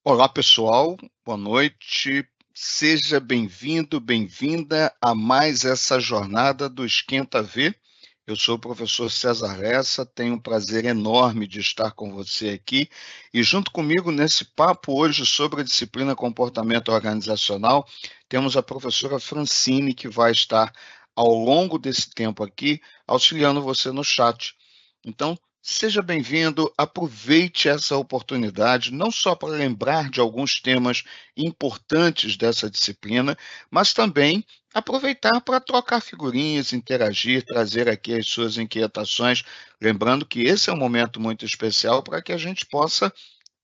Olá, pessoal. Boa noite. Seja bem-vindo, bem-vinda a mais essa jornada do Esquenta V. Eu sou o professor César Lessa, tenho um prazer enorme de estar com você aqui e junto comigo nesse papo hoje sobre a disciplina Comportamento Organizacional, temos a professora Francine, que vai estar ao longo desse tempo aqui auxiliando você no chat. Então, seja bem-vindo, aproveite essa oportunidade, não só para lembrar de alguns temas importantes dessa disciplina, mas também aproveitar para trocar figurinhas, interagir, trazer aqui as suas inquietações, lembrando que esse é um momento muito especial para que a gente possa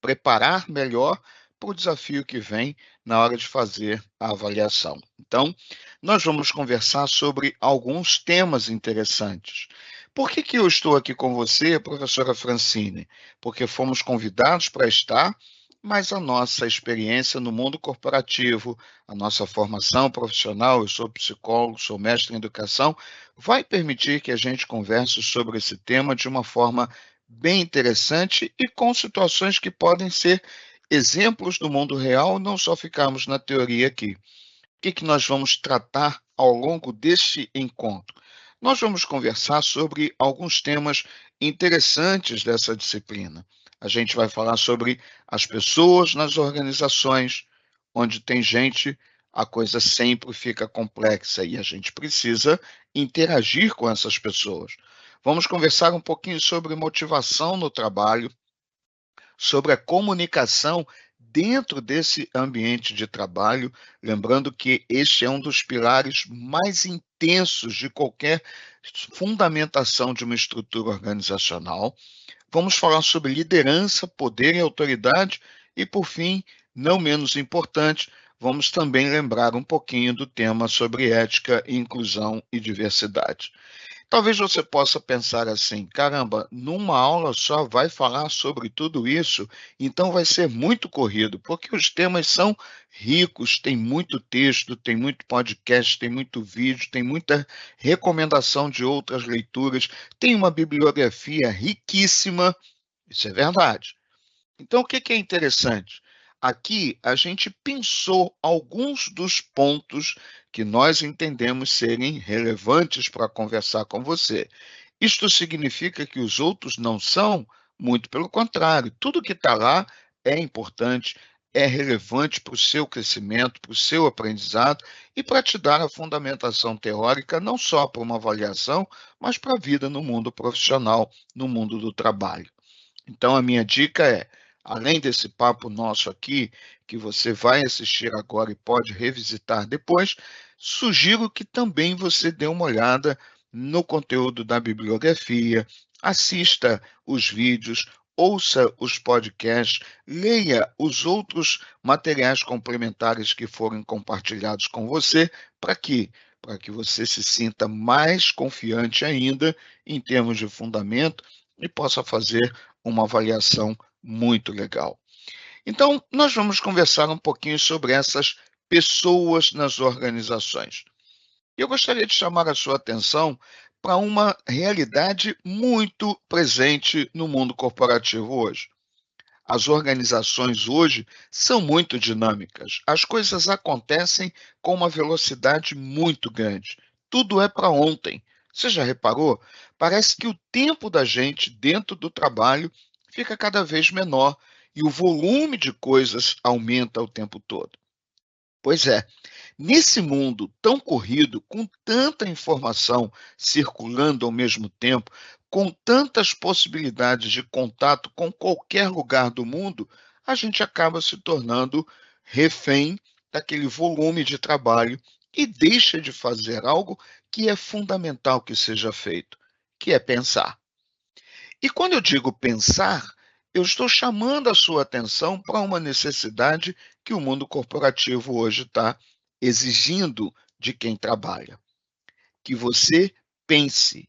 preparar melhor para o desafio que vem na hora de fazer a avaliação. Então, nós vamos conversar sobre alguns temas interessantes. Por que eu estou aqui com você, professora Francine? Porque fomos convidados para estar, mas a nossa experiência no mundo corporativo, a nossa formação profissional, eu sou psicólogo, sou mestre em educação, vai permitir que a gente converse sobre esse tema de uma forma bem interessante e com situações que podem ser exemplos do mundo real, não só ficarmos na teoria aqui. O que nós vamos tratar ao longo deste encontro? Nós vamos conversar sobre alguns temas interessantes dessa disciplina. A gente vai falar sobre as pessoas nas organizações, onde tem gente, a coisa sempre fica complexa e a gente precisa interagir com essas pessoas. Vamos conversar um pouquinho sobre motivação no trabalho, sobre a comunicação dentro desse ambiente de trabalho, lembrando que este é um dos pilares mais intensos de qualquer fundamentação de uma estrutura organizacional. Vamos falar sobre liderança, poder e autoridade e, por fim, não menos importante, vamos também lembrar um pouquinho do tema sobre ética, inclusão e diversidade. Talvez você possa pensar assim: caramba, numa aula só vai falar sobre tudo isso, então vai ser muito corrido, porque os temas são ricos, tem muito texto, tem muito podcast, tem muito vídeo, tem muita recomendação de outras leituras, tem uma bibliografia riquíssima, isso é verdade. Então, o que é interessante? Aqui a gente pensou alguns dos pontos que nós entendemos serem relevantes para conversar com você. Isto significa que os outros não são? Muito pelo contrário, tudo que está lá é importante, é relevante para o seu crescimento, para o seu aprendizado e para te dar a fundamentação teórica, não só para uma avaliação, mas para a vida no mundo profissional, no mundo do trabalho. Então, a minha dica é, além desse papo nosso aqui, que você vai assistir agora e pode revisitar depois, sugiro que também você dê uma olhada no conteúdo da bibliografia, assista os vídeos, ouça os podcasts, leia os outros materiais complementares que foram compartilhados com você, para quê? Para que você se sinta mais confiante ainda em termos de fundamento e possa fazer uma avaliação muito legal. Então, nós vamos conversar um pouquinho sobre essas pessoas nas organizações. Eu gostaria de chamar a sua atenção para uma realidade muito presente no mundo corporativo hoje. As organizações hoje são muito dinâmicas. As coisas acontecem com uma velocidade muito grande. Tudo é para ontem. Você já reparou? Parece que o tempo da gente dentro do trabalho fica cada vez menor e o volume de coisas aumenta o tempo todo. Pois é, nesse mundo tão corrido, com tanta informação circulando ao mesmo tempo, com tantas possibilidades de contato com qualquer lugar do mundo, a gente acaba se tornando refém daquele volume de trabalho e deixa de fazer algo que é fundamental que seja feito, que é pensar. E quando eu digo pensar, eu estou chamando a sua atenção para uma necessidade que o mundo corporativo hoje está exigindo de quem trabalha. Que você pense,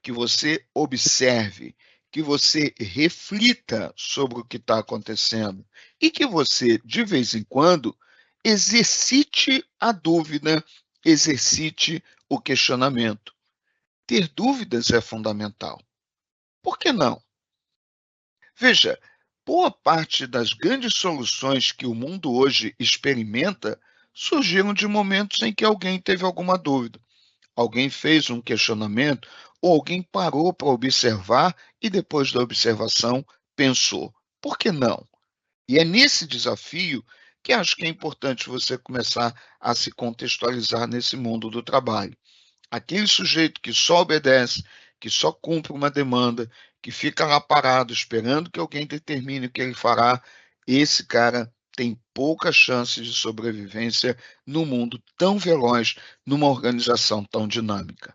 que você observe, que você reflita sobre o que está acontecendo e que você, de vez em quando, exercite a dúvida, exercite o questionamento. Ter dúvidas é fundamental. Por que não? Veja, boa parte das grandes soluções que o mundo hoje experimenta surgiram de momentos em que alguém teve alguma dúvida, alguém fez um questionamento ou alguém parou para observar e depois da observação pensou: por que não? E é nesse desafio que acho que é importante você começar a se contextualizar nesse mundo do trabalho. Aquele sujeito que só obedece, que só cumpre uma demanda, que fica lá parado esperando que alguém determine o que ele fará, esse cara tem poucas chances de sobrevivência num mundo tão veloz, numa organização tão dinâmica.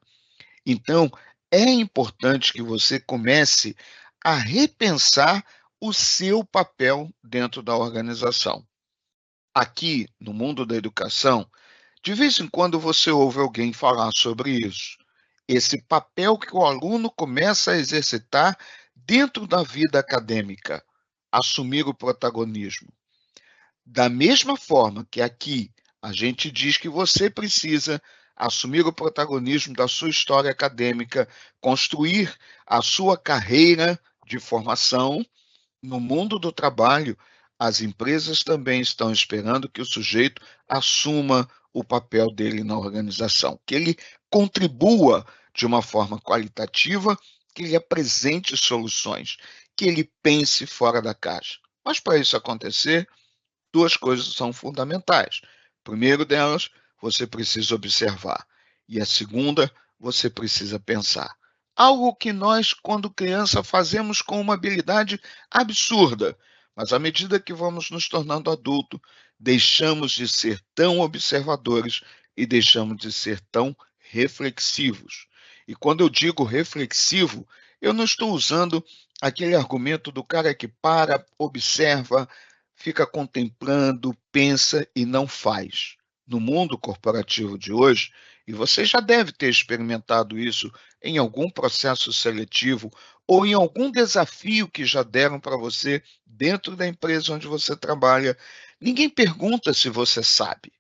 Então, é importante que você comece a repensar o seu papel dentro da organização. Aqui, no mundo da educação, de vez em quando você ouve alguém falar sobre isso. Esse papel que o aluno começa a exercitar dentro da vida acadêmica, assumir o protagonismo. Da mesma forma que aqui a gente diz que você precisa assumir o protagonismo da sua história acadêmica, construir a sua carreira de formação, no mundo do trabalho, as empresas também estão esperando que o sujeito assuma o papel dele na organização, que ele contribua de uma forma qualitativa, que ele apresente soluções, que ele pense fora da caixa. Mas para isso acontecer, duas coisas são fundamentais. Primeiro delas, você precisa observar. E a segunda, você precisa pensar. Algo que nós, quando criança, fazemos com uma habilidade absurda, mas à medida que vamos nos tornando adulto, deixamos de ser tão observadores e deixamos de ser tão reflexivos. E quando eu digo reflexivo, eu não estou usando aquele argumento do cara que para, observa, fica contemplando, pensa e não faz. No mundo corporativo de hoje, e você já deve ter experimentado isso em algum processo seletivo ou em algum desafio que já deram para você dentro da empresa onde você trabalha, ninguém pergunta se você sabe,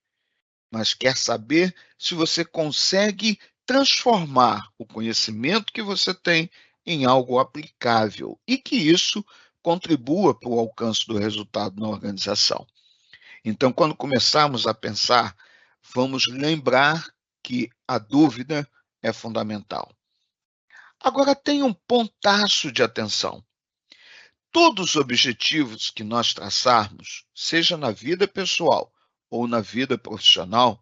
mas quer saber se você consegue transformar o conhecimento que você tem em algo aplicável e que isso contribua para o alcance do resultado na organização. Então, quando começarmos a pensar, vamos lembrar que a dúvida é fundamental. Agora, tem um pontaço de atenção. Todos os objetivos que nós traçarmos, seja na vida pessoal ou na vida profissional,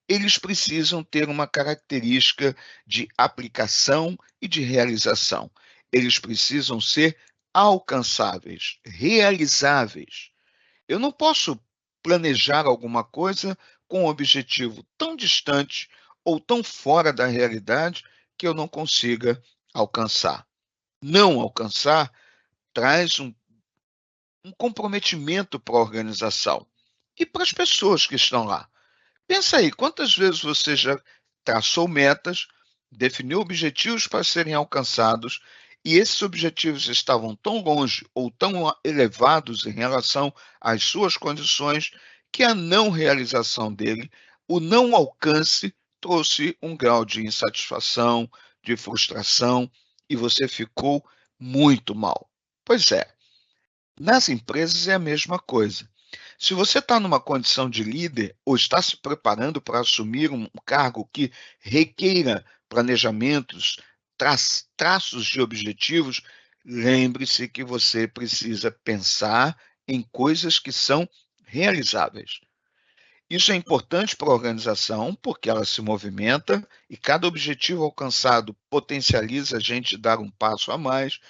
eles precisam ter uma característica de aplicação e de realização. Eles precisam ser alcançáveis, realizáveis. Eu não posso planejar alguma coisa com um objetivo tão distante ou tão fora da realidade que eu não consiga alcançar. Não alcançar traz um comprometimento para a organização e para as pessoas que estão lá. Pensa aí, quantas vezes você já traçou metas, definiu objetivos para serem alcançados e esses objetivos estavam tão longe ou tão elevados em relação às suas condições que a não realização dele, o não alcance, trouxe um grau de insatisfação, de frustração e você ficou muito mal. Pois é, nas empresas é a mesma coisa. Se você está numa condição de líder ou está se preparando para assumir um cargo que requeira planejamentos, traços de objetivos, lembre-se que você precisa pensar em coisas que são realizáveis. Isso é importante para a organização, porque ela se movimenta e cada objetivo alcançado potencializa a gente dar um passo a mais,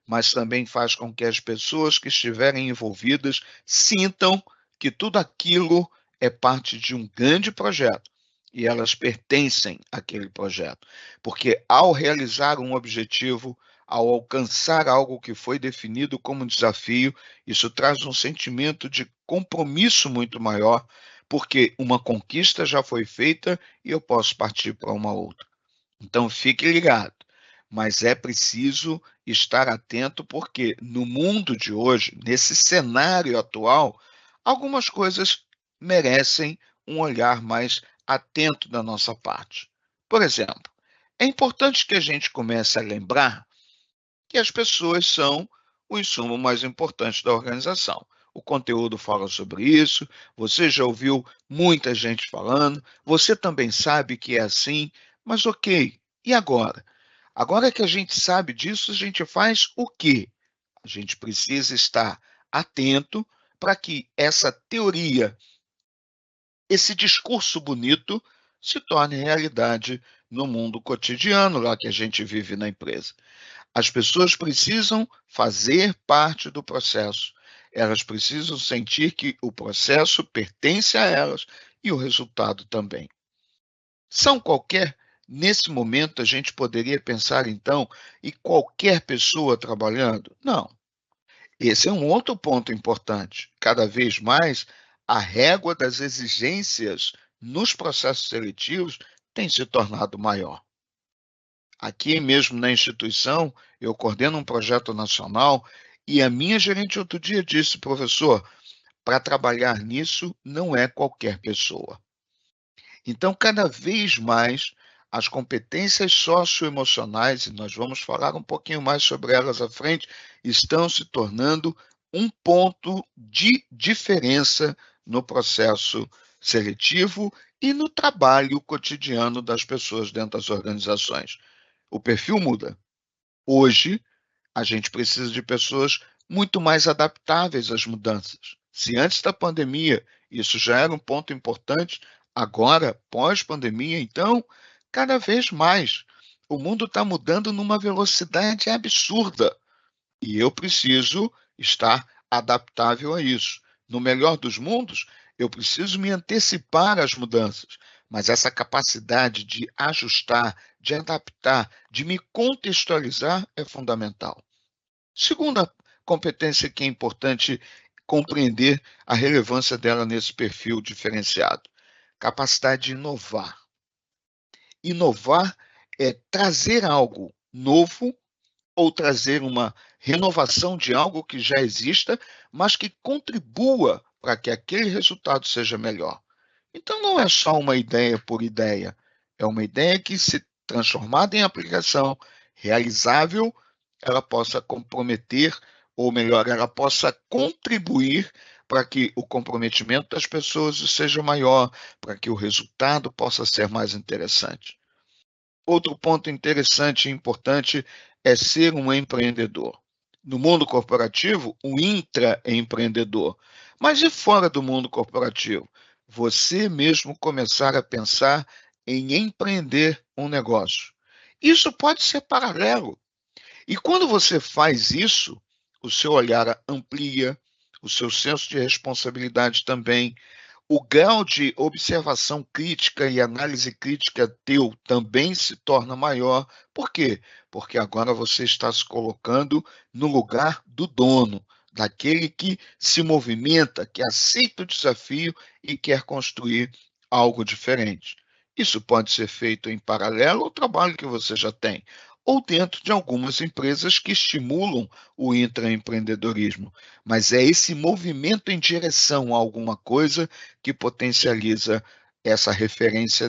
mas também faz com que as pessoas que estiverem envolvidas sintam que tudo aquilo é parte de um grande projeto e elas pertencem àquele projeto. Porque ao realizar um objetivo, ao alcançar algo que foi definido como desafio, isso traz um sentimento de compromisso muito maior, porque uma conquista já foi feita e eu posso partir para uma outra. Então, fique ligado, mas é preciso estar atento, porque no mundo de hoje, nesse cenário atual, algumas coisas merecem um olhar mais atento da nossa parte. Por exemplo, é importante que a gente comece a lembrar que as pessoas são o insumo mais importante da organização. O conteúdo fala sobre isso, você já ouviu muita gente falando, você também sabe que é assim, mas ok, e agora? Agora que a gente sabe disso, a gente faz o quê? A gente precisa estar atento para que essa teoria, esse discurso bonito, se torne realidade no mundo cotidiano lá que a gente vive na empresa. As pessoas precisam fazer parte do processo. Elas precisam sentir que o processo pertence a elas e o resultado também. Nesse momento, a gente poderia pensar, então, em qualquer pessoa trabalhando? Não. Esse é um outro ponto importante. Cada vez mais, a régua das exigências nos processos seletivos tem se tornado maior. Aqui mesmo na instituição, eu coordeno um projeto nacional e a minha gerente outro dia disse, professor, para trabalhar nisso não é qualquer pessoa. Então, cada vez mais, as competências socioemocionais, e nós vamos falar um pouquinho mais sobre elas à frente, estão se tornando um ponto de diferença no processo seletivo e no trabalho cotidiano das pessoas dentro das organizações. O perfil muda. Hoje, a gente precisa de pessoas muito mais adaptáveis às mudanças. Se antes da pandemia isso já era um ponto importante, agora, pós-pandemia, então, cada vez mais. O mundo está mudando numa velocidade absurda e eu preciso estar adaptável a isso. No melhor dos mundos, eu preciso me antecipar às mudanças, mas essa capacidade de ajustar, de adaptar, de me contextualizar é fundamental. Segunda competência que é importante compreender a relevância dela nesse perfil diferenciado: capacidade de inovar. Inovar é trazer algo novo ou trazer uma renovação de algo que já exista, mas que contribua para que aquele resultado seja melhor. Então, não é só uma ideia por ideia, é uma ideia que, se transformada em aplicação realizável, ela possa comprometer, ou melhor, ela possa contribuir para que o comprometimento das pessoas seja maior, para que o resultado possa ser mais interessante. Outro ponto interessante e importante é ser um empreendedor. No mundo corporativo, o intraempreendedor. Mas e fora do mundo corporativo? Você mesmo começar a pensar em empreender um negócio. Isso pode ser paralelo. E quando você faz isso, o seu olhar amplia, o seu senso de responsabilidade também, o grau de observação crítica e análise crítica teu também se torna maior. Por quê? Porque agora você está se colocando no lugar do dono, daquele que se movimenta, que aceita o desafio e quer construir algo diferente. Isso pode ser feito em paralelo ao trabalho que você já tem, ou dentro de algumas empresas que estimulam o intraempreendedorismo. Mas é esse movimento em direção a alguma coisa que potencializa essa referência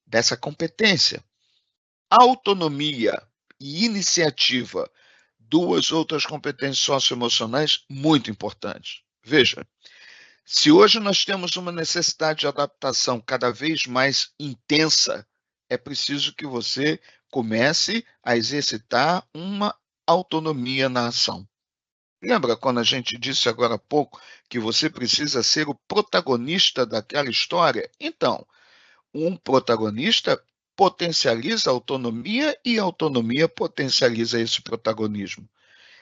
dessa competência. Autonomia e iniciativa, duas outras competências socioemocionais muito importantes. Veja, se hoje nós temos uma necessidade de adaptação cada vez mais intensa, é preciso que você comece a exercitar uma autonomia na ação. Lembra quando a gente disse agora há pouco que você precisa ser o protagonista daquela história? Então, um protagonista potencializa a autonomia e a autonomia potencializa esse protagonismo.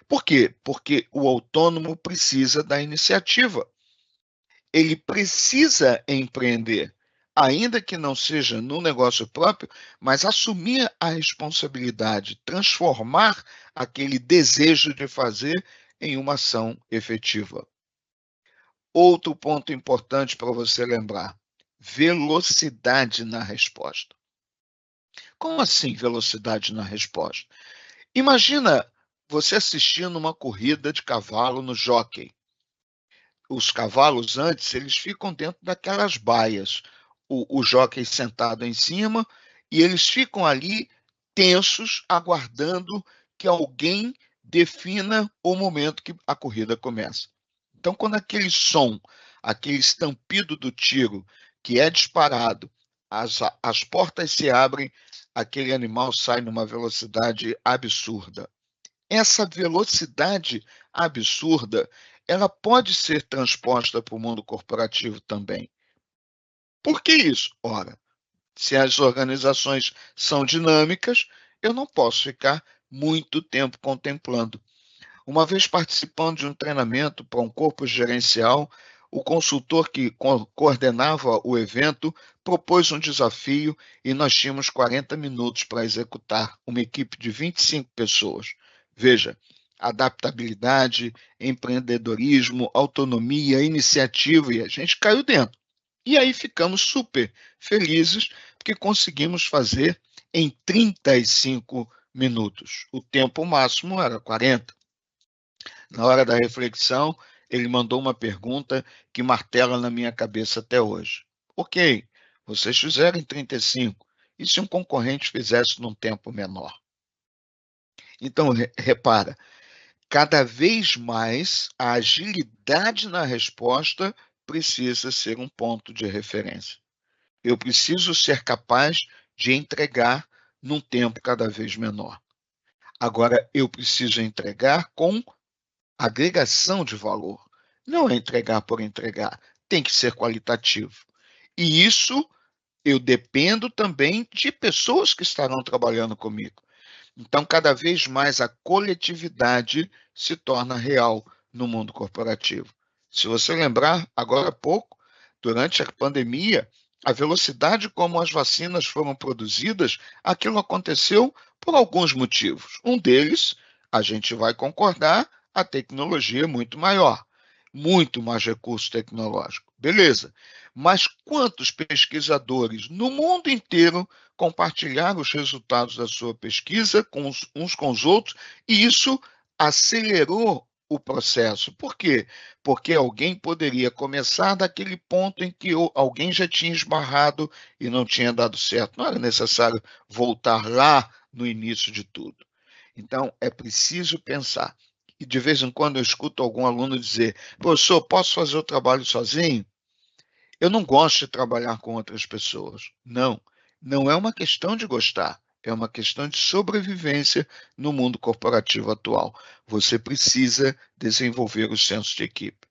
Por quê? Porque o autônomo precisa da iniciativa. Ele precisa empreender, ainda que não seja no negócio próprio, mas assumir a responsabilidade, transformar aquele desejo de fazer em uma ação efetiva. Outro ponto importante para você lembrar: velocidade na resposta. Como assim velocidade na resposta? Imagina você assistindo uma corrida de cavalo no jockey. Os cavalos antes, eles ficam dentro daquelas baias, o jockey sentado em cima, e eles ficam ali tensos, aguardando que alguém defina o momento que a corrida começa. Então, quando aquele som, aquele estampido do tiro que é disparado, as portas se abrem, aquele animal sai numa velocidade absurda. Essa velocidade absurda, ela pode ser transposta para o mundo corporativo também. Por que isso? Ora, se as organizações são dinâmicas, eu não posso ficar muito tempo contemplando. Uma vez participando de um treinamento para um corpo gerencial, o consultor que coordenava o evento propôs um desafio e nós tínhamos 40 minutos para executar uma equipe de 25 pessoas. Veja, adaptabilidade, empreendedorismo, autonomia, iniciativa, e a gente caiu dentro. E aí ficamos super felizes porque conseguimos fazer em 35 minutos. O tempo máximo era 40. Na hora da reflexão, ele mandou uma pergunta que martela na minha cabeça até hoje. Ok, vocês fizeram em 35. E se um concorrente fizesse num tempo menor? Então, repara, cada vez mais a agilidade na resposta precisa ser um ponto de referência. Eu preciso ser capaz de entregar num tempo cada vez menor. Agora, eu preciso entregar com agregação de valor. Não é entregar por entregar, tem que ser qualitativo. E isso eu dependo também de pessoas que estarão trabalhando comigo. Então, cada vez mais a coletividade se torna real no mundo corporativo. Se você lembrar, agora há pouco, durante a pandemia, a velocidade como as vacinas foram produzidas, aquilo aconteceu por alguns motivos. Um deles, a gente vai concordar, a tecnologia é muito mais recurso tecnológico. Beleza. Mas quantos pesquisadores no mundo inteiro compartilharam os resultados da sua pesquisa uns com os outros, e isso acelerou o processo. Por quê? Porque alguém poderia começar daquele ponto em que alguém já tinha esbarrado e não tinha dado certo. Não era necessário voltar lá no início de tudo. Então, é preciso pensar. E de vez em quando eu escuto algum aluno dizer: professor, posso fazer o trabalho sozinho? Eu não gosto de trabalhar com outras pessoas. Não, não é uma questão de gostar, é uma questão de sobrevivência no mundo corporativo atual. Você precisa desenvolver o senso de equipe.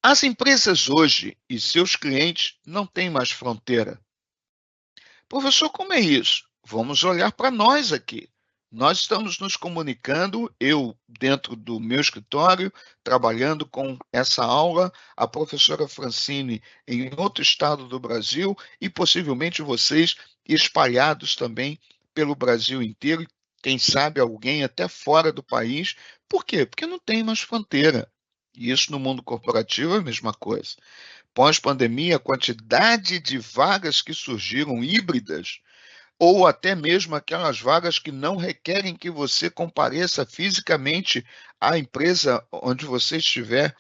As empresas hoje e seus clientes não têm mais fronteira. Professor, como é isso? Vamos olhar para nós aqui. Nós estamos nos comunicando, eu dentro do meu escritório, trabalhando com essa aula, a professora Francine em outro estado do Brasil e possivelmente vocês espalhados também pelo Brasil inteiro, e quem sabe alguém até fora do país. Por quê? Porque não tem mais fronteira. E isso no mundo corporativo é a mesma coisa. Pós-pandemia, a quantidade de vagas que surgiram híbridas, ou até mesmo aquelas vagas que não requerem que você compareça fisicamente à empresa onde você estiver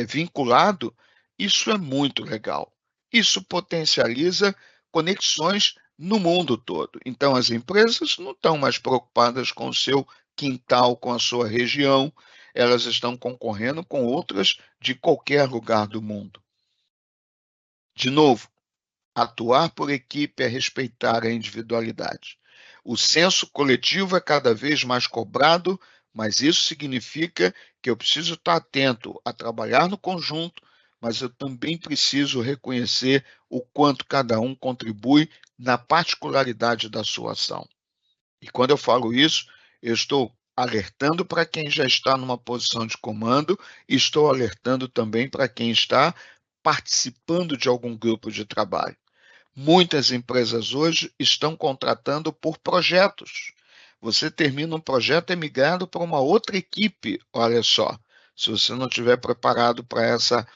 vinculado, isso é muito legal. Isso potencializa conexões no mundo todo. Então, as empresas não estão mais preocupadas com o seu quintal, com a sua região, elas estão concorrendo com outras de qualquer lugar do mundo. De novo, atuar por equipe é respeitar a individualidade. O senso coletivo é cada vez mais cobrado, mas isso significa que eu preciso estar atento a trabalhar no conjunto, mas eu também preciso reconhecer o quanto cada um contribui na particularidade da sua ação. E quando eu falo isso, eu estou alertando para quem já está numa posição de comando e estou alertando também para quem está participando de algum grupo de trabalho. Muitas empresas hoje estão contratando por projetos. Você termina um projeto, é migrado para uma outra equipe. Olha só, se você não estiver preparado para essa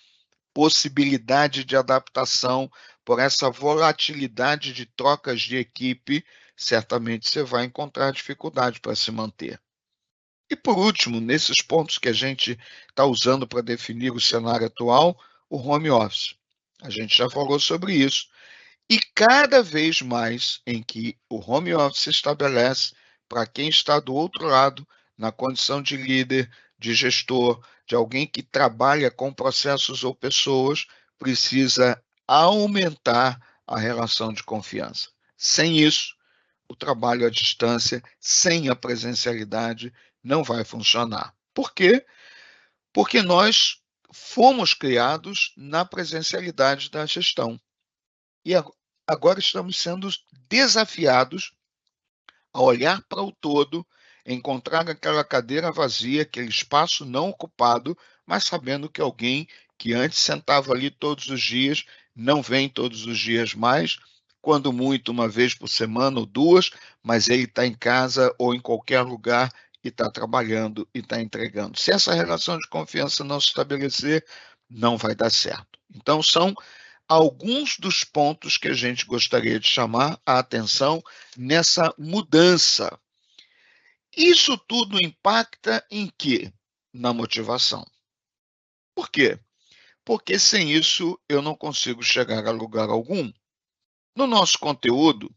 possibilidade de adaptação, por essa volatilidade de trocas de equipe, certamente você vai encontrar dificuldade para se manter. E por último, nesses pontos que a gente está usando para definir o cenário atual, o home office. A gente já falou sobre isso. E cada vez mais em que o home office se estabelece, para quem está do outro lado, na condição de líder, de gestor, de alguém que trabalha com processos ou pessoas, precisa aumentar a relação de confiança. Sem isso, o trabalho à distância, sem a presencialidade, não vai funcionar. Por quê? Porque nós fomos criados na presencialidade da gestão. E agora estamos sendo desafiados a olhar para o todo, encontrar aquela cadeira vazia, aquele espaço não ocupado, mas sabendo que alguém que antes sentava ali todos os dias, não vem todos os dias mais, quando muito, uma vez por semana ou duas, mas ele está em casa ou em qualquer lugar e está trabalhando e está entregando. Se essa relação de confiança não se estabelecer, não vai dar certo. Então, são alguns dos pontos que a gente gostaria de chamar a atenção nessa mudança. Isso tudo impacta em quê? Na motivação. Por quê? Porque sem isso eu não consigo chegar a lugar algum. No nosso conteúdo,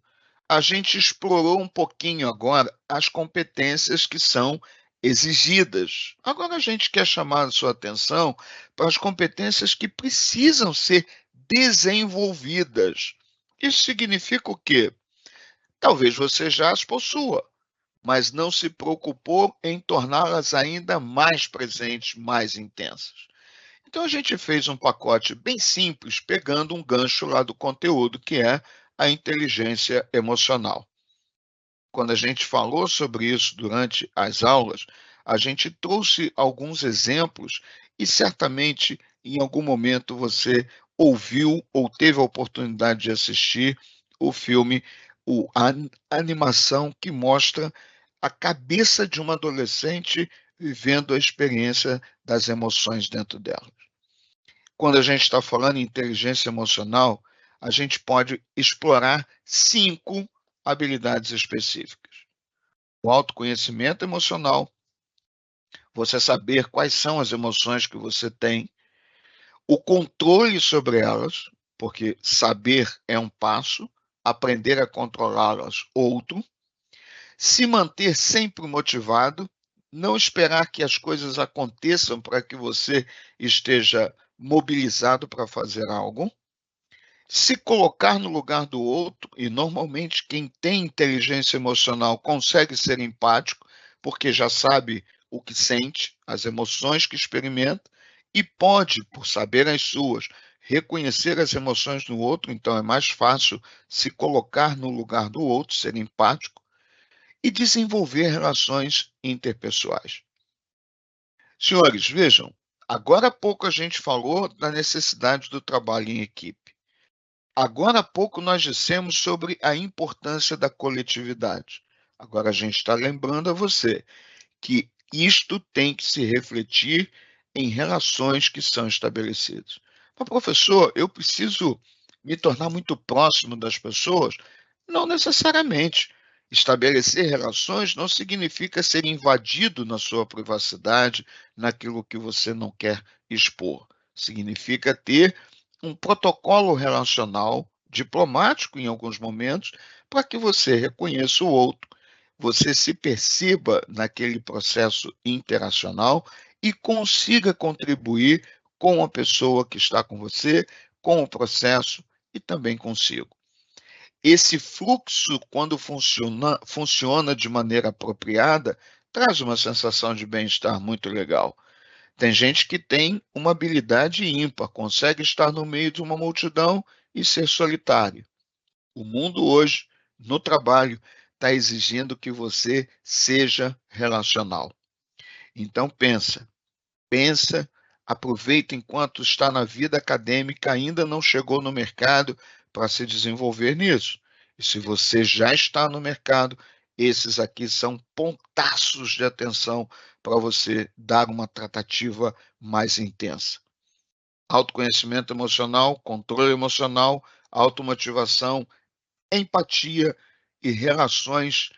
a gente explorou um pouquinho agora as competências que são exigidas. Agora a gente quer chamar a sua atenção para as competências que precisam ser desenvolvidas. Isso significa o quê? Talvez você já as possua, mas não se preocupou em torná-las ainda mais presentes, mais intensas. Então a gente fez um pacote bem simples, pegando um gancho lá do conteúdo, que é a inteligência emocional. Quando a gente falou sobre isso durante as aulas, a gente trouxe alguns exemplos e certamente em algum momento você ouviu ou teve a oportunidade de assistir o filme, a animação que mostra a cabeça de uma adolescente vivendo a experiência das emoções dentro dela. Quando a gente está falando em inteligência emocional, a gente pode explorar 5 habilidades específicas. O autoconhecimento emocional, você saber quais são as emoções que você tem, o controle sobre elas, porque saber é um passo, aprender a controlá-las outro, se manter sempre motivado, não esperar que as coisas aconteçam para que você esteja mobilizado para fazer algo, se colocar no lugar do outro, e normalmente quem tem inteligência emocional consegue ser empático, porque já sabe o que sente, as emoções que experimenta, e pode, por saber as suas, reconhecer as emoções do outro, então é mais fácil se colocar no lugar do outro, ser empático, e desenvolver relações interpessoais. Senhores, vejam, agora há pouco a gente falou da necessidade do trabalho em equipe. Agora há pouco nós dissemos sobre a importância da coletividade. Agora a gente está lembrando a você que isto tem que se refletir em relações que são estabelecidas. Mas, professor, eu preciso me tornar muito próximo das pessoas? Não necessariamente. Estabelecer relações não significa ser invadido na sua privacidade, naquilo que você não quer expor. Significa ter um protocolo relacional, diplomático em alguns momentos, para que você reconheça o outro, você se perceba naquele processo interacional e consiga contribuir com a pessoa que está com você, com o processo e também consigo. Esse fluxo, quando funciona de maneira apropriada, traz uma sensação de bem-estar muito legal. Tem gente que tem uma habilidade ímpar, consegue estar no meio de uma multidão e ser solitário. O mundo hoje, no trabalho, está exigindo que você seja relacional. Então pensa, aproveita enquanto está na vida acadêmica, ainda não chegou no mercado para se desenvolver nisso. E se você já está no mercado, esses aqui são pontaços de atenção para você dar uma tratativa mais intensa. Autoconhecimento emocional, controle emocional, automotivação, empatia e relações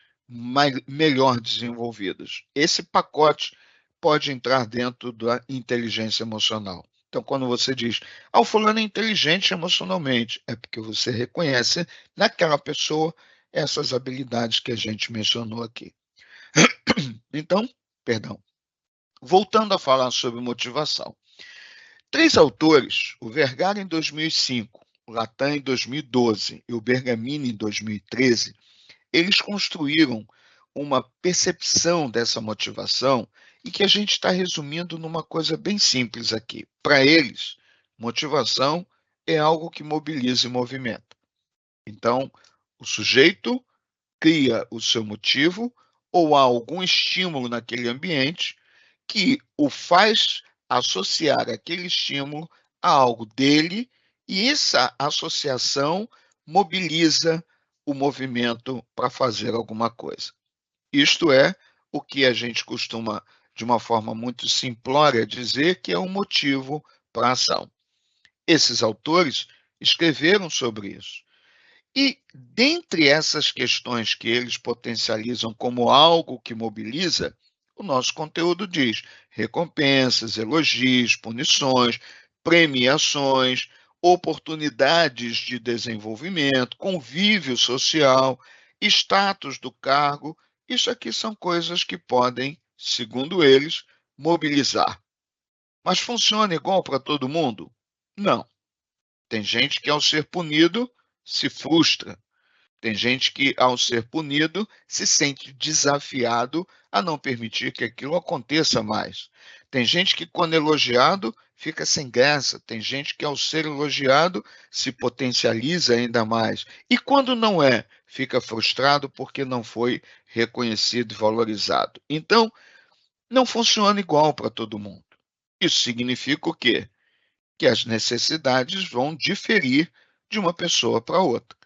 melhor desenvolvidas. Esse pacote pode entrar dentro da inteligência emocional. Então, quando você diz, o fulano é inteligente emocionalmente, é porque você reconhece naquela pessoa essas habilidades que a gente mencionou aqui. Então, Perdão. Voltando a falar sobre motivação. 3 autores, o Vergara em 2005, o Lattan em 2012 e o Bergamini em 2013, eles construíram uma percepção dessa motivação e que a gente está resumindo numa coisa bem simples aqui. Para eles, motivação é algo que mobiliza e movimenta. Então, o sujeito cria o seu motivo ou há algum estímulo naquele ambiente que o faz associar aquele estímulo a algo dele e essa associação mobiliza o movimento para fazer alguma coisa. Isto é o que a gente costuma, de uma forma muito simplória, dizer que é um motivo para a ação. Esses autores escreveram sobre isso. E, dentre essas questões que eles potencializam como algo que mobiliza, o nosso conteúdo diz recompensas, elogios, punições, premiações, oportunidades de desenvolvimento, convívio social, status do cargo. Isso aqui são coisas que podem, segundo eles, mobilizar. Mas funciona igual para todo mundo? Não. Tem gente que, ao ser punido, se frustra. Tem gente que, ao ser punido, se sente desafiado a não permitir que aquilo aconteça mais. Tem gente que, quando elogiado, fica sem graça. Tem gente que, ao ser elogiado, se potencializa ainda mais. E quando não é, fica frustrado porque não foi reconhecido e valorizado. Então, não funciona igual para todo mundo. Isso significa o quê? Que as necessidades vão diferir de uma pessoa para outra.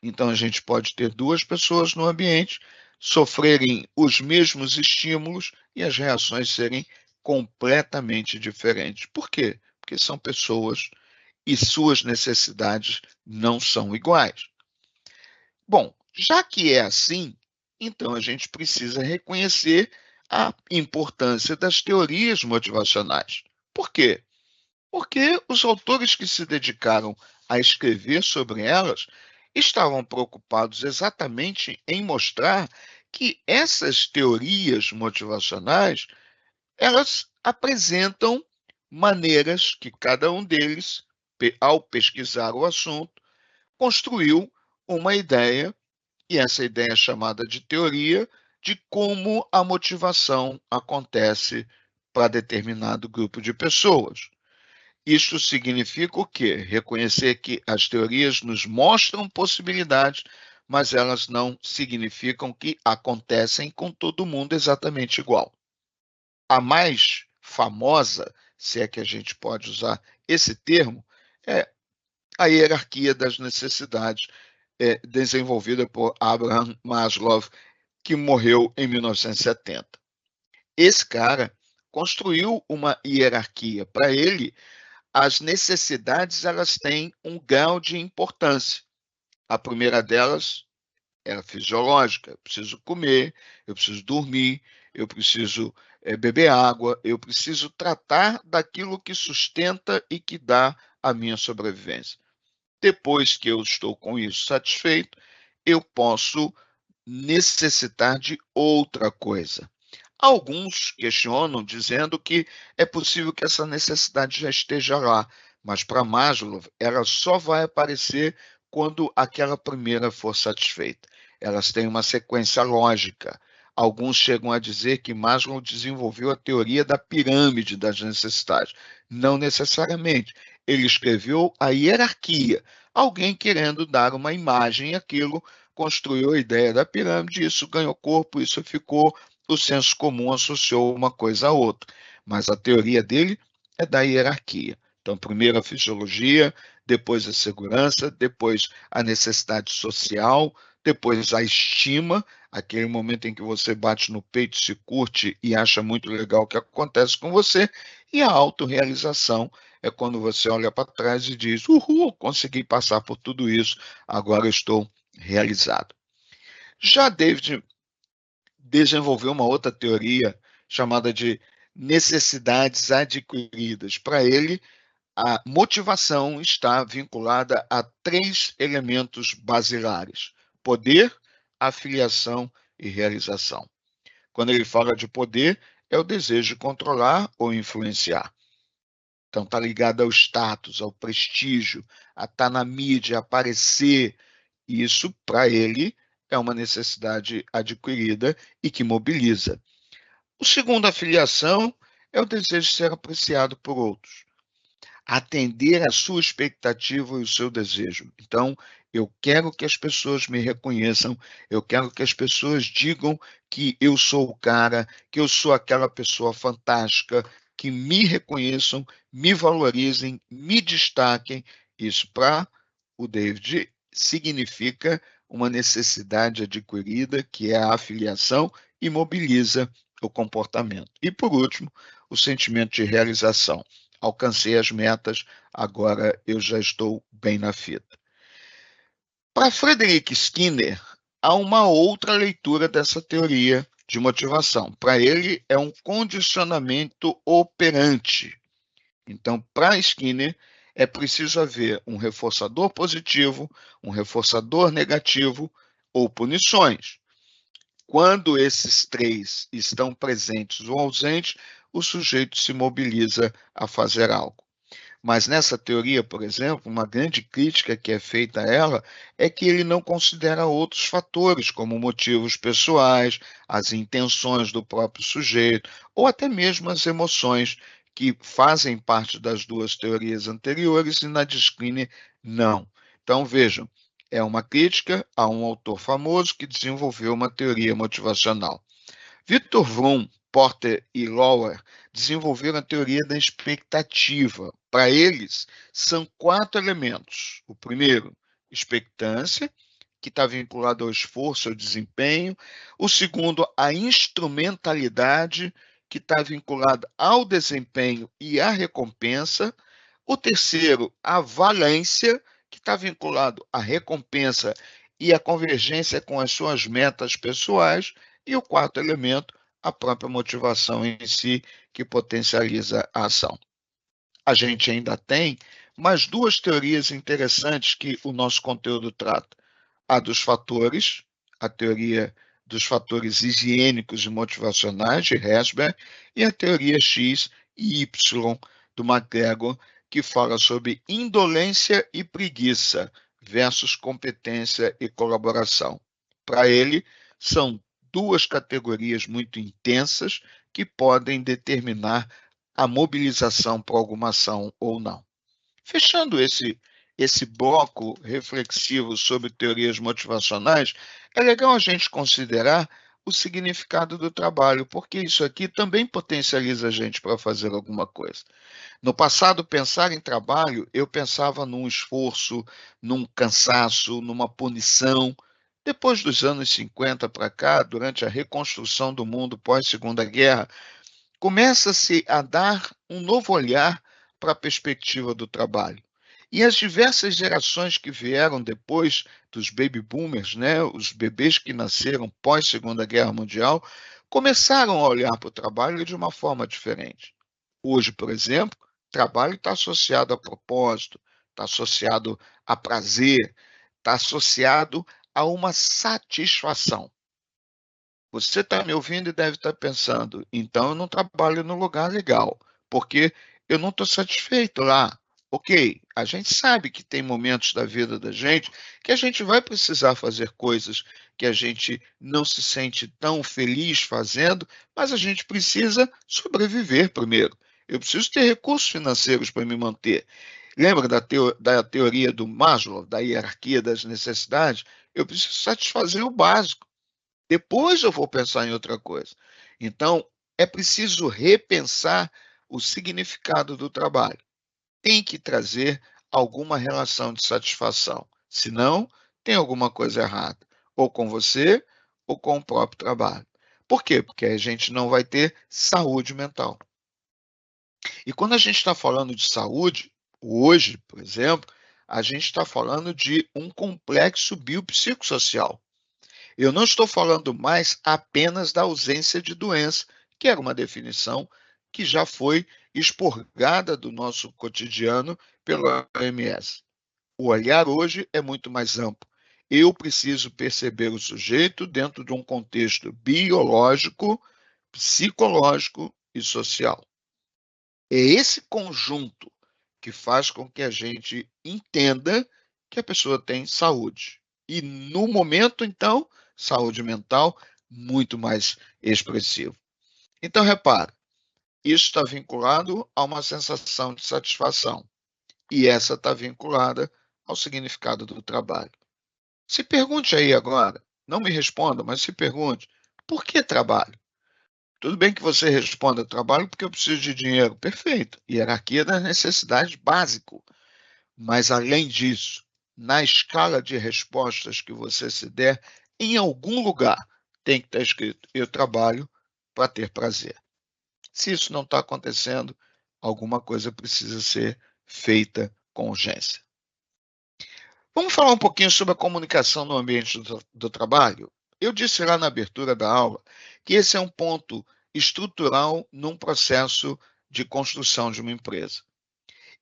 Então, a gente pode ter 2 pessoas no ambiente sofrerem os mesmos estímulos e as reações serem completamente diferentes. Por quê? Porque são pessoas e suas necessidades não são iguais. Bom, já que é assim, então a gente precisa reconhecer a importância das teorias motivacionais. Por quê? Porque os autores que se dedicaram a escrever sobre elas estavam preocupados exatamente em mostrar que essas teorias motivacionais, elas apresentam maneiras que cada um deles, ao pesquisar o assunto, construiu uma ideia, e essa ideia é chamada de teoria, de como a motivação acontece para determinado grupo de pessoas. Isso significa o quê? Reconhecer que as teorias nos mostram possibilidades, mas elas não significam que acontecem com todo mundo exatamente igual. A mais famosa, se é que a gente pode usar esse termo, é a hierarquia das necessidades, desenvolvida por Abraham Maslow, que morreu em 1970. Esse cara construiu uma hierarquia. Para ele, as necessidades elas têm um grau de importância. A primeira delas é a fisiológica. Eu preciso comer, eu preciso dormir, eu preciso beber água, eu preciso tratar daquilo que sustenta e que dá a minha sobrevivência. Depois que eu estou com isso satisfeito, eu posso necessitar de outra coisa. Alguns questionam, dizendo que é possível que essa necessidade já esteja lá, mas para Maslow, ela só vai aparecer quando aquela primeira for satisfeita. Elas têm uma sequência lógica. Alguns chegam a dizer que Maslow desenvolveu a teoria da pirâmide das necessidades. Não necessariamente. Ele escreveu a hierarquia. Alguém querendo dar uma imagem àquilo, construiu a ideia da pirâmide, isso ganhou corpo, isso ficou, o senso comum associou uma coisa a outra, mas a teoria dele é da hierarquia. Então, primeiro a fisiologia, depois a segurança, depois a necessidade social, depois a estima, aquele momento em que você bate no peito, se curte e acha muito legal o que acontece com você, e a autorrealização é quando você olha para trás e diz: uhul, consegui passar por tudo isso, agora estou realizado. Já David desenvolveu uma outra teoria chamada de necessidades adquiridas. Para ele, a motivação está vinculada a 3 elementos basilares: poder, afiliação e realização. Quando ele fala de poder, é o desejo de controlar ou influenciar. Então, está ligado ao status, ao prestígio, a estar na mídia, a aparecer. Isso, para ele, é uma necessidade adquirida e que mobiliza. O segundo, a filiação, é o desejo de ser apreciado por outros. Atender à sua expectativa e o seu desejo. Então, eu quero que as pessoas me reconheçam, eu quero que as pessoas digam que eu sou o cara, que eu sou aquela pessoa fantástica, que me reconheçam, me valorizem, me destaquem. Isso para o David significa uma necessidade adquirida, que é a afiliação, e mobiliza o comportamento. E, por último, o sentimento de realização. Alcancei as metas, agora eu já estou bem na fita. Para Frederick Skinner, há uma outra leitura dessa teoria de motivação. Para ele, é um condicionamento operante. Então, para Skinner, é preciso haver um reforçador positivo, um reforçador negativo ou punições. Quando esses três estão presentes ou ausentes, o sujeito se mobiliza a fazer algo. Mas nessa teoria, por exemplo, uma grande crítica que é feita a ela é que ele não considera outros fatores, como motivos pessoais, as intenções do próprio sujeito, ou até mesmo as emoções, que fazem parte das duas teorias anteriores, e na de Skinner, não. Então, vejam, é uma crítica a um autor famoso que desenvolveu uma teoria motivacional. Victor Vroom, Porter e Lower desenvolveram a teoria da expectativa. Para eles, são 4 elementos. O primeiro, expectância, que está vinculado ao esforço, ao desempenho. O segundo, a instrumentalidade, que está vinculado ao desempenho e à recompensa. O terceiro, a valência, que está vinculado à recompensa e à convergência com as suas metas pessoais. E o quarto elemento, a própria motivação em si, que potencializa a ação. A gente ainda tem mais 2 teorias interessantes que o nosso conteúdo trata. A dos fatores, a teoria dos fatores higiênicos e motivacionais, de Herzberg, e a teoria X e Y, do McGregor, que fala sobre indolência e preguiça versus competência e colaboração. Para ele, são 2 categorias muito intensas que podem determinar a mobilização para alguma ação ou não. Fechando esse bloco reflexivo sobre teorias motivacionais, é legal a gente considerar o significado do trabalho, porque isso aqui também potencializa a gente para fazer alguma coisa. No passado, pensar em trabalho, eu pensava num esforço, num cansaço, numa punição. Depois dos anos 50 para cá, durante a reconstrução do mundo pós-Segunda Guerra, começa-se a dar um novo olhar para a perspectiva do trabalho. E as diversas gerações que vieram depois dos baby boomers, né, os bebês que nasceram pós Segunda Guerra Mundial, começaram a olhar para o trabalho de uma forma diferente. Hoje, por exemplo, trabalho está associado a propósito, está associado a prazer, está associado a uma satisfação. Você está me ouvindo e deve estar pensando, então eu não trabalho no lugar legal, porque eu não estou satisfeito lá. Ok, a gente sabe que tem momentos da vida da gente que a gente vai precisar fazer coisas que a gente não se sente tão feliz fazendo, mas a gente precisa sobreviver primeiro. Eu preciso ter recursos financeiros para me manter. Lembra da teoria do Maslow, da hierarquia das necessidades? Eu preciso satisfazer o básico. Depois eu vou pensar em outra coisa. Então, é preciso repensar o significado do trabalho. Tem que trazer alguma relação de satisfação. Senão, tem alguma coisa errada, ou com você, ou com o próprio trabalho. Por quê? Porque a gente não vai ter saúde mental. E quando a gente está falando de saúde, hoje, por exemplo, a gente está falando de um complexo biopsicossocial. Eu não estou falando mais apenas da ausência de doença, que era uma definição que já foi expurgada do nosso cotidiano pela OMS. O olhar hoje é muito mais amplo. Eu preciso perceber o sujeito dentro de um contexto biológico, psicológico e social. É esse conjunto que faz com que a gente entenda que a pessoa tem saúde. E no momento, então, saúde mental muito mais expressiva. Então, repara, isso está vinculado a uma sensação de satisfação. E essa está vinculada ao significado do trabalho. Se pergunte aí agora, não me responda, mas se pergunte, por que trabalho? Tudo bem que você responda, trabalho porque eu preciso de dinheiro. Perfeito. Hierarquia das necessidades básico. Mas, além disso, na escala de respostas que você se der, em algum lugar tem que estar escrito: eu trabalho para ter prazer. Se isso não está acontecendo, alguma coisa precisa ser feita com urgência. Vamos falar um pouquinho sobre a comunicação no ambiente do trabalho? Eu disse lá na abertura da aula que esse é um ponto estrutural num processo de construção de uma empresa.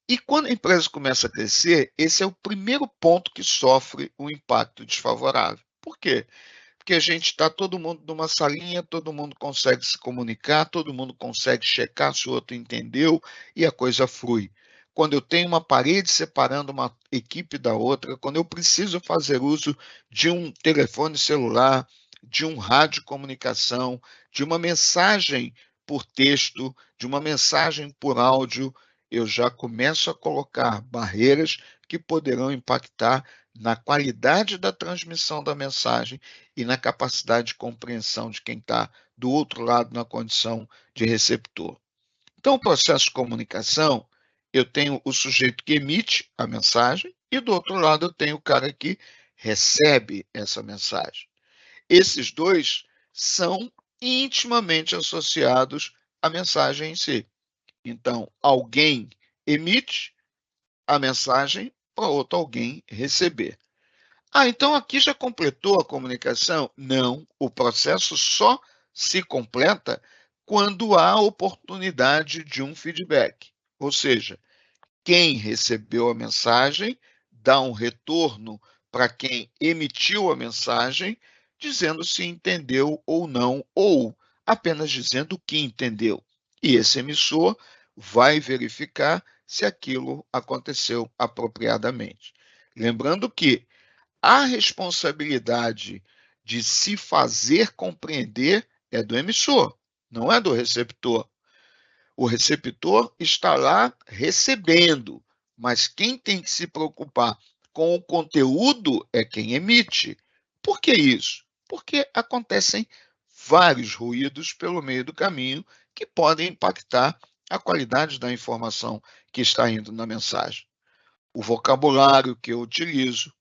E quando a empresa começa a crescer, esse é o primeiro ponto que sofre um impacto desfavorável. Por quê? Porque a gente está todo mundo numa salinha, todo mundo consegue se comunicar, todo mundo consegue checar se o outro entendeu e a coisa flui. Quando eu tenho uma parede separando uma equipe da outra, quando eu preciso fazer uso de um telefone celular, de um rádio comunicação, de uma mensagem por texto, de uma mensagem por áudio, eu já começo a colocar barreiras que poderão impactar na qualidade da transmissão da mensagem e na capacidade de compreensão de quem está do outro lado na condição de receptor. Então, o processo de comunicação, eu tenho o sujeito que emite a mensagem e do outro lado eu tenho o cara que recebe essa mensagem. Esses dois são intimamente associados à mensagem em si. Então, alguém emite a mensagem para outro alguém receber. Então aqui já completou a comunicação? Não, o processo só se completa quando há oportunidade de um feedback. Ou seja, quem recebeu a mensagem dá um retorno para quem emitiu a mensagem, dizendo se entendeu ou não, ou apenas dizendo que entendeu. E esse emissor vai verificar se aquilo aconteceu apropriadamente. Lembrando que a responsabilidade de se fazer compreender é do emissor, não é do receptor. O receptor está lá recebendo, mas quem tem que se preocupar com o conteúdo é quem emite. Por que isso? Porque acontecem vários ruídos pelo meio do caminho que podem impactar a qualidade da informação que está indo na mensagem. O vocabulário que eu utilizo,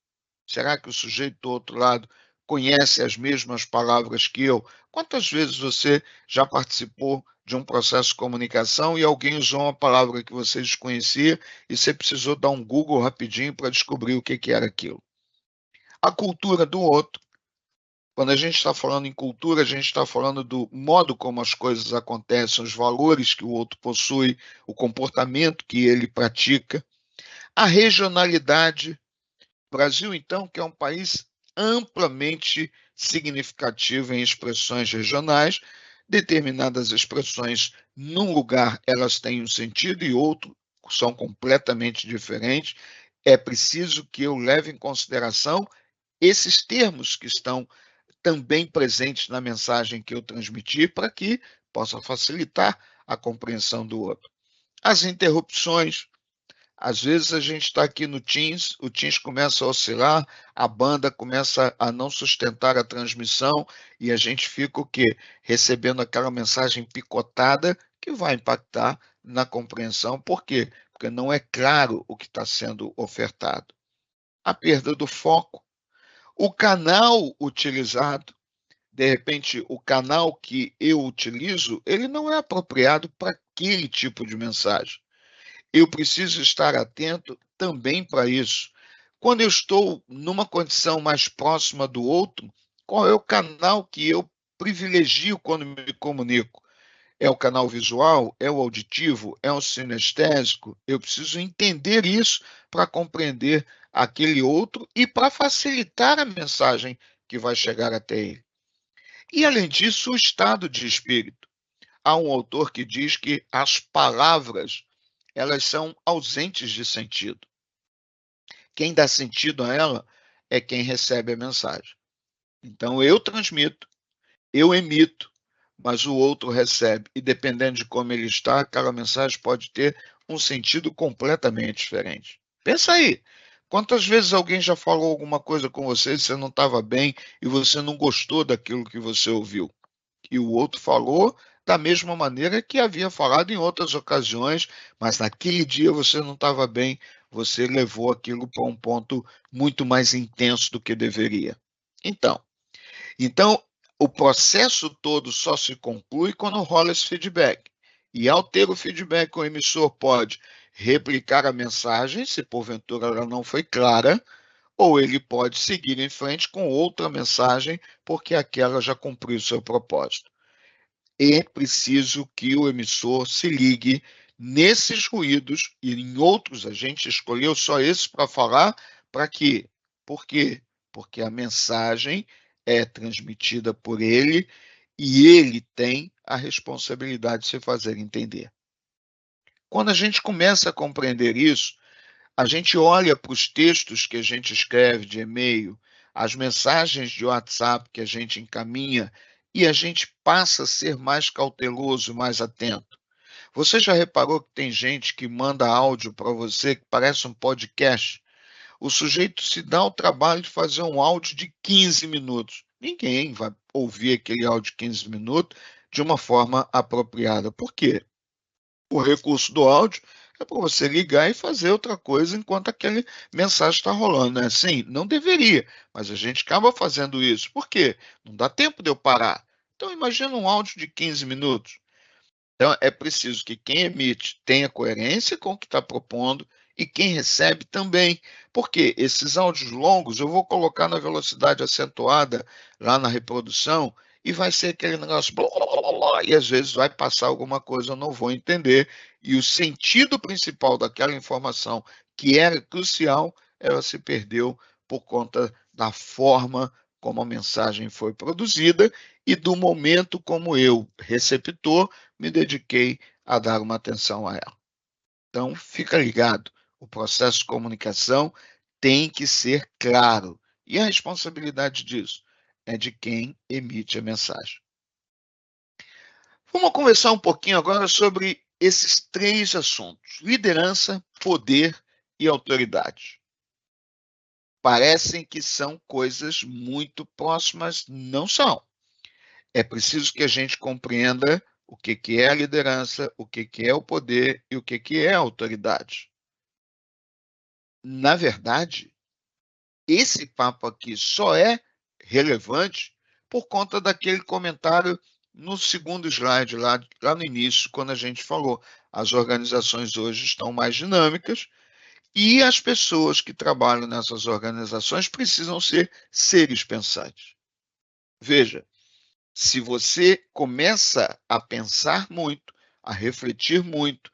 será que o sujeito do outro lado conhece as mesmas palavras que eu? Quantas vezes você já participou de um processo de comunicação e alguém usou uma palavra que você desconhecia e você precisou dar um Google rapidinho para descobrir o que era aquilo? A cultura do outro. Quando a gente está falando em cultura, a gente está falando do modo como as coisas acontecem, os valores que o outro possui, o comportamento que ele pratica. A regionalidade. O Brasil, então, que é um país amplamente significativo em expressões regionais, determinadas expressões num lugar elas têm um sentido e outro são completamente diferentes. É preciso que eu leve em consideração esses termos que estão também presentes na mensagem que eu transmiti para que possa facilitar a compreensão do outro. As interrupções, às vezes a gente está aqui no Teams, o Teams começa a oscilar, a banda começa a não sustentar a transmissão e a gente fica o quê? Recebendo aquela mensagem picotada que vai impactar na compreensão. Por quê? Porque não é claro o que está sendo ofertado. A perda do foco, o canal utilizado, de repente o canal que eu utilizo, ele não é apropriado para aquele tipo de mensagem. Eu preciso estar atento também para isso. Quando eu estou numa condição mais próxima do outro, qual é o canal que eu privilegio quando me comunico? É o canal visual? É o auditivo? É o sinestésico? Eu preciso entender isso para compreender aquele outro e para facilitar a mensagem que vai chegar até ele. E, além disso, o estado de espírito. há um autor que diz que as palavras, elas são ausentes de sentido. Quem dá sentido a ela é quem recebe a mensagem. Então, eu transmito, eu emito, mas o outro recebe. E dependendo de como ele está, aquela mensagem pode ter um sentido completamente diferente. Pensa aí, quantas vezes alguém já falou alguma coisa com você e você não estava bem e você não gostou daquilo que você ouviu? E o outro falou da mesma maneira que havia falado em outras ocasiões, mas naquele dia você não estava bem, você levou aquilo para um ponto muito mais intenso do que deveria. Então, o processo todo só se conclui quando rola esse feedback. E ao ter o feedback, o emissor pode replicar a mensagem, se porventura ela não foi clara, ou ele pode seguir em frente com outra mensagem, porque aquela já cumpriu o seu propósito. É preciso que o emissor se ligue nesses ruídos e em outros. A gente escolheu só esses para falar. Para quê? Por quê? Porque a mensagem é transmitida por ele e ele tem a responsabilidade de se fazer entender. Quando a gente começa a compreender isso, a gente olha para os textos que a gente escreve de e-mail, as mensagens de WhatsApp que a gente encaminha, e a gente passa a ser mais cauteloso, mais atento. Você já reparou que tem gente que manda áudio para você que parece um podcast? O sujeito se dá o trabalho de fazer um áudio de 15 minutos. Ninguém vai ouvir aquele áudio de 15 minutos de uma forma apropriada. Por quê? O recurso do áudio é para você ligar e fazer outra coisa enquanto aquele mensagem está rolando, né? Sim, não deveria, mas a gente acaba fazendo isso. Por quê? Não dá tempo de eu parar. Então, imagina um áudio de 15 minutos. Então, é preciso que quem emite tenha coerência com o que está propondo e quem recebe também. Porque esses áudios longos eu vou colocar na velocidade acentuada lá na reprodução e vai ser aquele negócio blá, blá, blá, blá, e às vezes vai passar alguma coisa, eu não vou entender. E o sentido principal daquela informação, que era crucial, ela se perdeu por conta da forma como a mensagem foi produzida e do momento como eu, receptor, me dediquei a dar uma atenção a ela. Então, fica ligado, o processo de comunicação tem que ser claro. E a responsabilidade disso é de quem emite a mensagem. Vamos conversar um pouquinho agora sobre esses três assuntos: liderança, poder e autoridade. Parecem que são coisas muito próximas, não são. É preciso que a gente compreenda o que é a liderança, o que é o poder e o que é a autoridade. Na verdade, esse papo aqui só é relevante por conta daquele comentário no segundo slide, lá no início, quando a gente falou. As organizações hoje estão mais dinâmicas e as pessoas que trabalham nessas organizações precisam ser seres pensantes. Veja, se você começa a pensar muito, a refletir muito,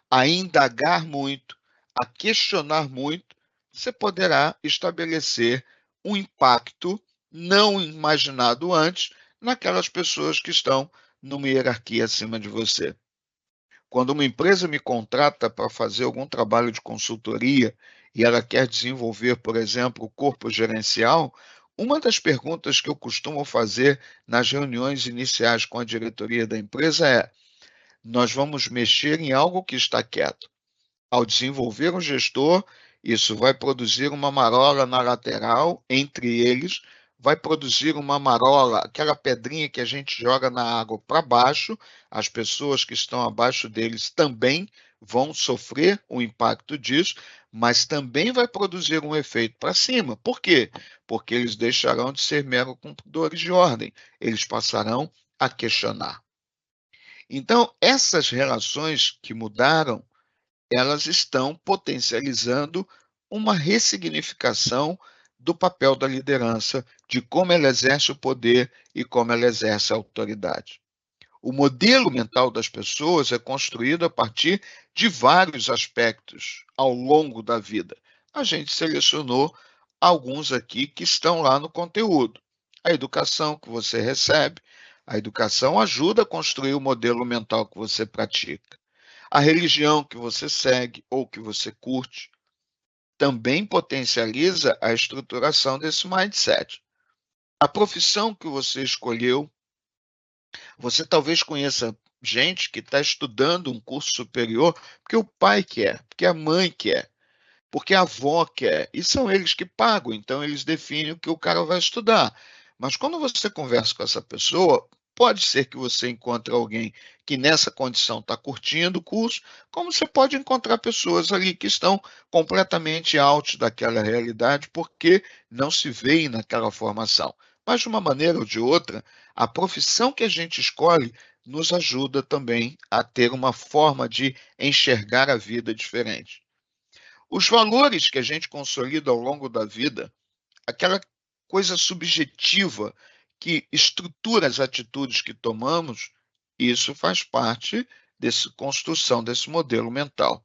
a indagar muito, a questionar muito, você poderá estabelecer um impacto não imaginado antes naquelas pessoas que estão numa hierarquia acima de você. Quando uma empresa me contrata para fazer algum trabalho de consultoria e ela quer desenvolver, por exemplo, o corpo gerencial, uma das perguntas que eu costumo fazer nas reuniões iniciais com a diretoria da empresa é: nós vamos mexer em algo que está quieto. Ao desenvolver um gestor, isso vai produzir uma marola na lateral entre eles, vai produzir uma marola, aquela pedrinha que a gente joga na água para baixo, as pessoas que estão abaixo deles também vão sofrer o impacto disso, mas também vai produzir um efeito para cima. Por quê? Porque eles deixarão de ser mero cumpridores de ordem, eles passarão a questionar. Então, essas relações que mudaram, elas estão potencializando uma ressignificação do papel da liderança, de como ela exerce o poder e como ela exerce a autoridade. O modelo mental das pessoas é construído a partir de vários aspectos ao longo da vida. A gente selecionou alguns aqui que estão lá no conteúdo. A educação que você recebe, A educação ajuda a construir o modelo mental que você pratica. A religião que você segue ou que você curte também potencializa a estruturação desse mindset. A profissão que você escolheu, você talvez conheça gente que está estudando um curso superior porque o pai quer, porque a mãe quer, porque a avó quer, e são eles que pagam, então eles definem o que o cara vai estudar. Mas quando você conversa com essa pessoa, pode ser que você encontre alguém que nessa condição está curtindo o curso, como você pode encontrar pessoas ali que estão completamente out daquela realidade porque não se veem naquela formação. Mas de uma maneira ou de outra, a profissão que a gente escolhe nos ajuda também a ter uma forma de enxergar a vida diferente. Os valores que a gente consolida ao longo da vida, aquela coisa subjetiva que estrutura as atitudes que tomamos, isso faz parte dessa construção desse modelo mental.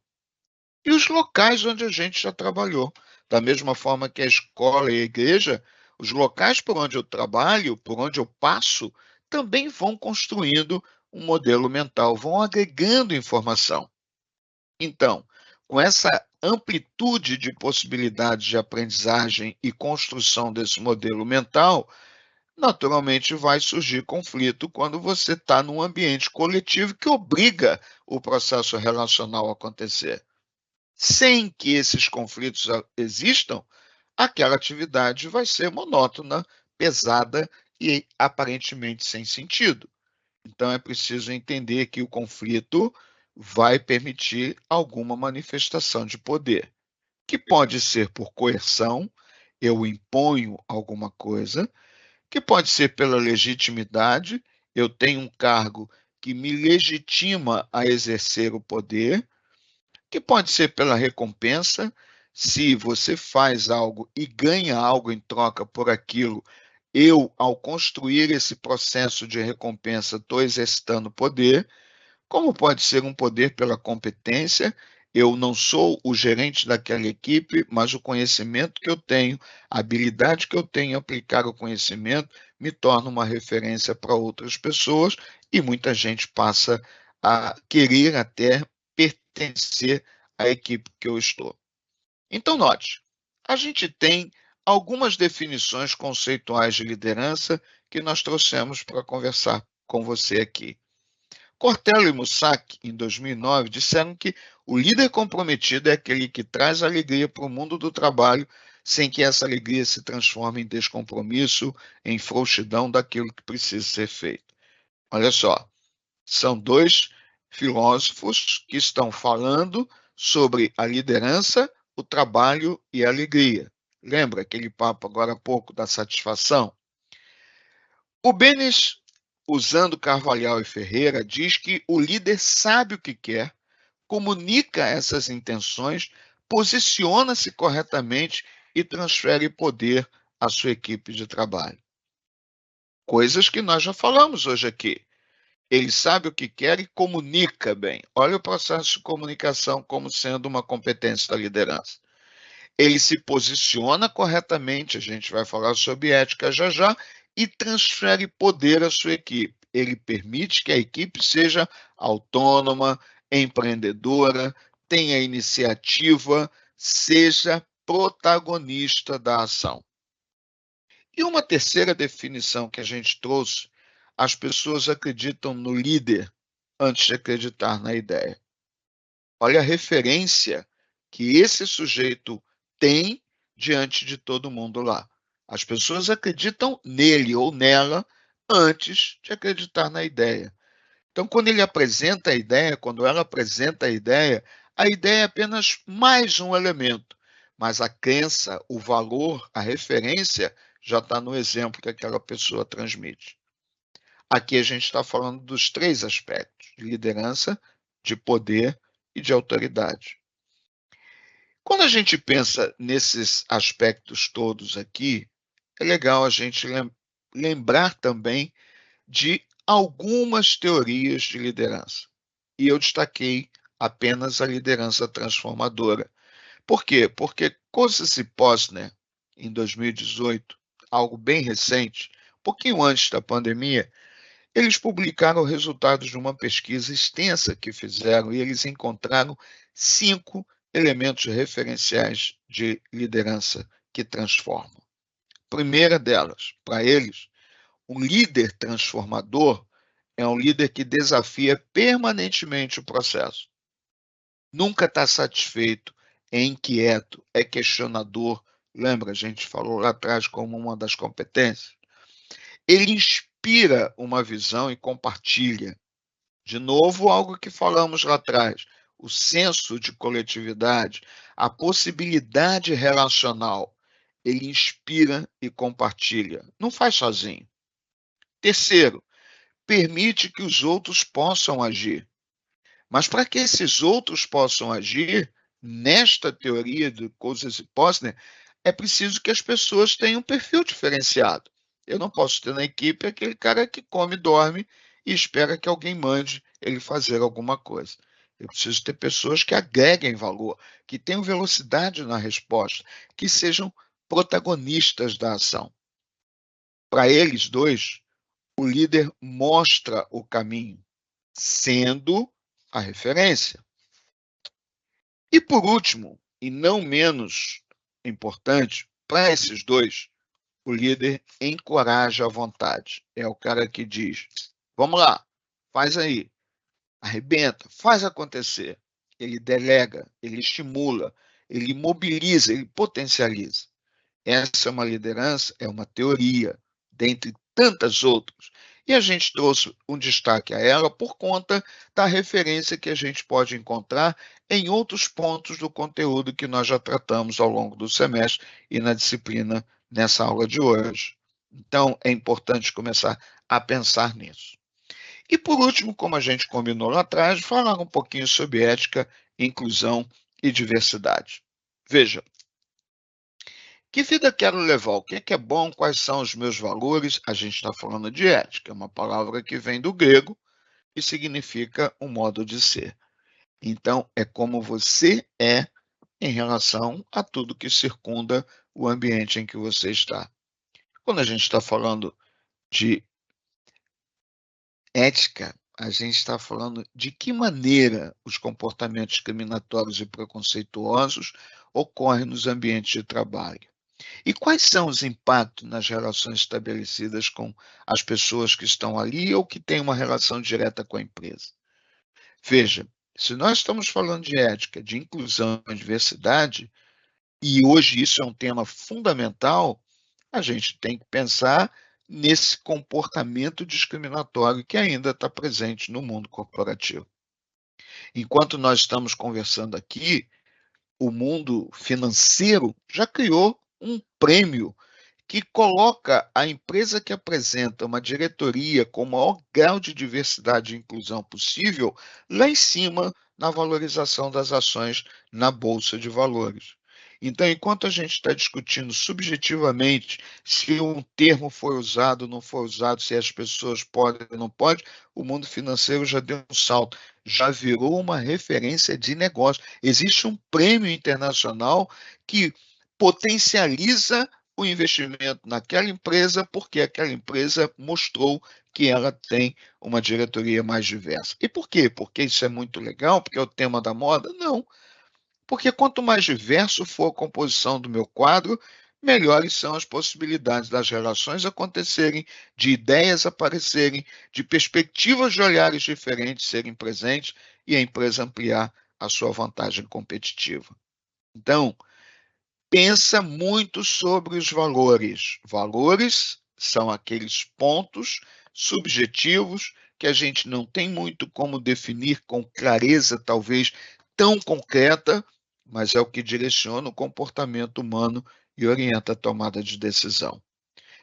E os locais onde a gente já trabalhou, da mesma forma que a escola e a igreja, os locais por onde eu trabalho, por onde eu passo, também vão construindo um modelo mental, vão agregando informação. Então, com essa amplitude de possibilidades de aprendizagem e construção desse modelo mental, naturalmente vai surgir conflito quando você está num ambiente coletivo que obriga o processo relacional a acontecer. Sem que esses conflitos existam, aquela atividade vai ser monótona, pesada e aparentemente sem sentido. Então é preciso entender que o conflito vai permitir alguma manifestação de poder, que pode ser por coerção, eu imponho alguma coisa, que pode ser pela legitimidade, eu tenho um cargo que me legitima a exercer o poder, que pode ser pela recompensa, se você faz algo e ganha algo em troca por aquilo, eu, ao construir esse processo de recompensa, estou exercitando poder, como pode ser um poder pela competência, eu não sou o gerente daquela equipe, mas o conhecimento que eu tenho, a habilidade que eu tenho em aplicar o conhecimento, me torna uma referência para outras pessoas e muita gente passa a querer até pertencer à equipe que eu estou. Então, note, a gente tem algumas definições conceituais de liderança que nós trouxemos para conversar com você aqui. Cortella e Mussac, em 2009, disseram que o líder comprometido é aquele que traz alegria para o mundo do trabalho sem que essa alegria se transforme em descompromisso, em frouxidão daquilo que precisa ser feito. Olha só, são dois filósofos que estão falando sobre a liderança, o trabalho e a alegria. Lembra aquele papo agora há pouco da satisfação? O Benes, usando Carvalhal e Ferreira, diz que o líder sabe o que quer, comunica essas intenções, posiciona-se corretamente e transfere poder à sua equipe de trabalho. Coisas que nós já falamos hoje aqui. Ele sabe o que quer e comunica bem. Olha o processo de comunicação como sendo uma competência da liderança. Ele se posiciona corretamente, a gente vai falar sobre ética já já, e transfere poder à sua equipe. Ele permite que a equipe seja autônoma, empreendedora, tenha iniciativa, seja protagonista da ação. E uma terceira definição que a gente trouxe, as pessoas acreditam no líder antes de acreditar na ideia. Olha a referência que esse sujeito tem diante de todo mundo lá. As pessoas acreditam nele ou nela antes de acreditar na ideia. Então, quando ele apresenta a ideia, quando ela apresenta a ideia é apenas mais um elemento, mas a crença, o valor, a referência já está no exemplo que aquela pessoa transmite. Aqui a gente está falando dos três aspectos: de liderança, de poder e de autoridade. Quando a gente pensa nesses aspectos todos aqui, é legal a gente lembrar também de algumas teorias de liderança. E eu destaquei apenas a liderança transformadora. Por quê? Porque Kouzes e Posner, em 2018, algo bem recente, um pouquinho antes da pandemia, Eles publicaram resultados de uma pesquisa extensa que fizeram e eles encontraram 5 elementos referenciais de liderança que transformam. Primeira delas, para eles, um líder transformador é um líder que desafia permanentemente o processo. Nunca está satisfeito, é inquieto, é questionador. Lembra, a gente falou lá atrás como uma das competências? Ele inspira uma visão e compartilha. De novo, algo que falamos lá atrás, o senso de coletividade, a possibilidade relacional. Ele inspira e compartilha. Não faz sozinho. Terceiro, permite que os outros possam agir. Mas para que esses outros possam agir, nesta teoria de Cousins e Posner, é preciso que as pessoas tenham um perfil diferenciado. Eu não posso ter na equipe aquele cara que come, dorme e espera que alguém mande ele fazer alguma coisa. Eu preciso ter pessoas que agreguem valor, que tenham velocidade na resposta, que sejam protagonistas da ação. Para eles dois, o líder mostra o caminho, sendo a referência. E por último, e não menos importante, para esses dois, o líder encoraja a vontade. É o cara que diz: vamos lá, faz aí, arrebenta, faz acontecer. Ele delega, ele estimula, ele mobiliza, ele potencializa. Essa é uma liderança, é uma teoria, dentre tantas outras. E a gente trouxe um destaque a ela por conta da referência que a gente pode encontrar em outros pontos do conteúdo que nós já tratamos ao longo do semestre e na disciplina nessa aula de hoje. Então, é importante começar a pensar nisso. E por último, como a gente combinou lá atrás, falar um pouquinho sobre ética, inclusão e diversidade. Veja, que vida quero levar? O que é bom? Quais são os meus valores? A gente está falando de ética, é uma palavra que vem do grego e significa um modo de ser. Então, é como você é em relação a tudo que circunda o ambiente em que você está. Quando a gente está falando de ética, a gente está falando de que maneira os comportamentos discriminatórios e preconceituosos ocorrem nos ambientes de trabalho. E quais são os impactos nas relações estabelecidas com as pessoas que estão ali ou que têm uma relação direta com a empresa? Veja, se nós estamos falando de ética, de inclusão e diversidade, e hoje isso é um tema fundamental, a gente tem que pensar nesse comportamento discriminatório que ainda está presente no mundo corporativo. Enquanto nós estamos conversando aqui, o mundo financeiro já criou um prêmio que coloca a empresa que apresenta uma diretoria com o maior grau de diversidade e inclusão possível lá em cima na valorização das ações na Bolsa de Valores. Então, enquanto a gente está discutindo subjetivamente se um termo foi usado ou não foi usado, se as pessoas podem ou não podem, o mundo financeiro já deu um salto, já virou uma referência de negócio. Existe um prêmio internacional que potencializa o investimento naquela empresa porque aquela empresa mostrou que ela tem uma diretoria mais diversa. E por quê? Porque isso é muito legal, porque é o tema da moda? Não. Porque quanto mais diverso for a composição do meu quadro, melhores são as possibilidades das relações acontecerem, de ideias aparecerem, de perspectivas de olhares diferentes serem presentes e a empresa ampliar a sua vantagem competitiva. Então, pensa muito sobre os valores. Valores são aqueles pontos subjetivos que a gente não tem muito como definir com clareza, talvez tão concreta, mas é o que direciona o comportamento humano e orienta a tomada de decisão.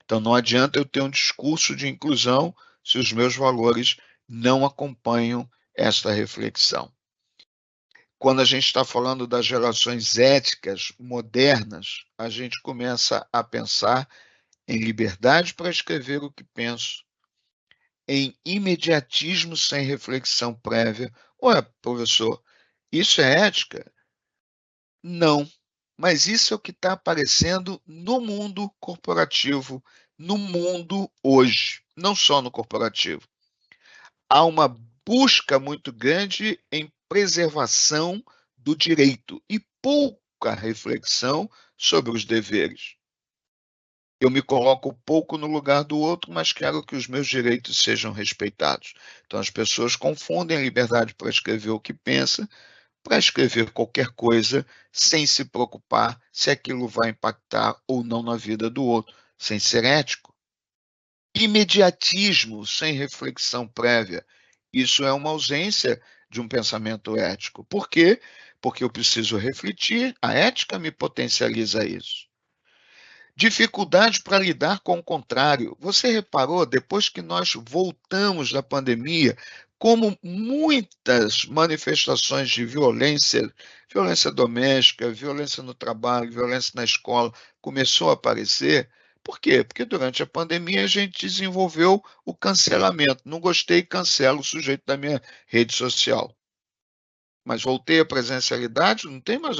Então, não adianta eu ter um discurso de inclusão se os meus valores não acompanham esta reflexão. Quando a gente está falando das relações éticas modernas, a gente começa a pensar em liberdade para escrever o que penso, em imediatismo sem reflexão prévia. Ué, professor, isso é ética? Não, mas isso é o que está aparecendo no mundo corporativo, no mundo hoje, não só no corporativo. há uma busca muito grande em preservação do direito e pouca reflexão sobre os deveres. Eu me coloco pouco no lugar do outro, mas quero que os meus direitos sejam respeitados. Então, as pessoas confundem a liberdade para escrever o que pensa, para escrever qualquer coisa, sem se preocupar se aquilo vai impactar ou não na vida do outro, sem ser ético. Imediatismo sem reflexão prévia. Isso é uma ausência de um pensamento ético. Por quê? Porque eu preciso refletir, a ética me potencializa isso. Dificuldade para lidar com o contrário. Você reparou, depois que nós voltamos da pandemia, como muitas manifestações de violência, violência doméstica, violência no trabalho, violência na escola, começou a aparecer? Por quê? Porque durante a pandemia a gente desenvolveu o cancelamento. Não gostei, cancelo o sujeito da minha rede social. Mas voltei à presencialidade, não tem mais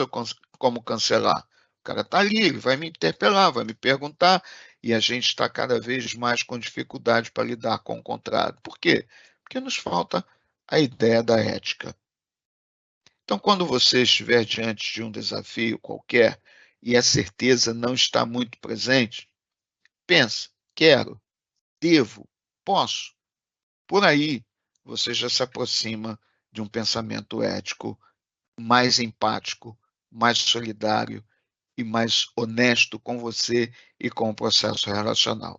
como cancelar. O cara está ali, ele vai me interpelar, vai me perguntar, e a gente está cada vez mais com dificuldade para lidar com o contrário. Por quê? Porque nos falta a ideia da ética. Então, quando você estiver diante de um desafio qualquer e a certeza não está muito presente, pensa, quero, devo, posso. Por aí, você já se aproxima de um pensamento ético mais empático, mais solidário e mais honesto com você e com o processo relacional.